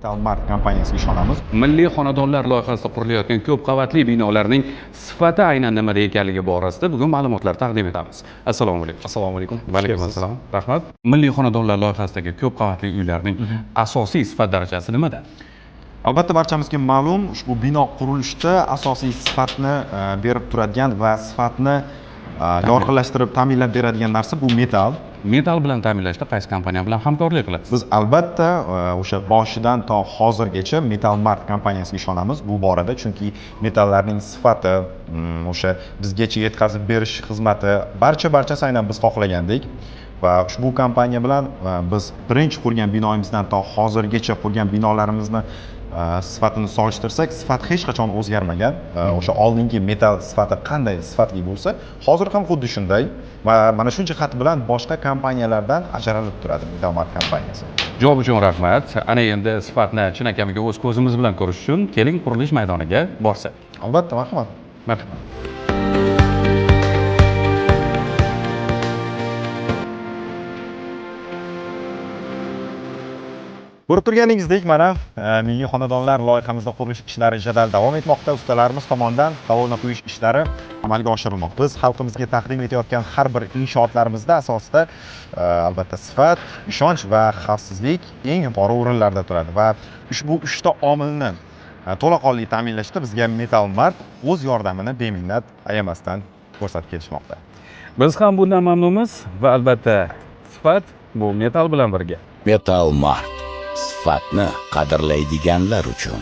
Metal Mart kompaniyasiga ishonamiz. Milliy xonadonlar loyihasida qurilayotgan ko'p qavatli binolarning sifati aynan nimada ekanligi borasida bugun ma'lumotlar taqdim etamiz. Assalomu alaykum. Assalomu alaykum. Va alaykum assalom. Rahmat. Milliy xonadonlar loyihasidagi ko'p qavatli uylarning asosiy sifat darajasi nimada? Albatta barchamizga ma'lum, ushbu bino qurilishida asosiy sifatni berib turadigan va sifatni yorqinlashtirib ta'minlab beradigan narsa bu metal. Metal bilan ta'minlashda qaysi kompaniya bilan hamkorlik qilasiz? Biz albatta o'sha boshidan to hozirgacha Metal Mart kompaniyasiga ishonamiz bu borada, chunki metallarning sifati, o'sha bizgacha yetkazib berish xizmati barchasi aynan biz xohlagandek va ushbu kompaniya bilan biz birinchi qurgan binoyimizdan to hozirgacha qurgan binolarimizni sifatini solishtirsak, sifat hech qachon o'zgarmagan. O'sha oldingi metal sifati qanday sifatli bo'lsa, hozir ham xuddi shunday va mana shu jihat bilan boshqa kompaniyalardan ajralib turadi Metal Mart kompaniyasi. Javob uchun rahmat. Ana endi sifatni chinakamiga o'z ko'zimiz bilan ko'rish uchun keling qurilish maydoniga borsak. Albatta, marhamat. Marhamat. Ko'rib turganingizdek, mana milliy xonadonlar loyihamizda qurilish ishlari jadal davom etmoqda. Ustalarimiz tomonidan davonna quyish ishlari amalga oshirilmoqda. Biz xalqimizga taqdim etayotgan har bir inshootlarimizda asosida albatta sifat, ishonch va xavfsizlik eng yuqori o'rinlarda turadi va ushbu 3 ta omilni to'laqonli ta'minlashda bizga Metal Mart o'z yordamini beminnat ayamasdan ko'rsatib kelishmoqda. Biz ham bundan mamnunmiz va albatta sifat bu metal bilan birga. Metal Mart sifatni qadrlaydiganlar uchun.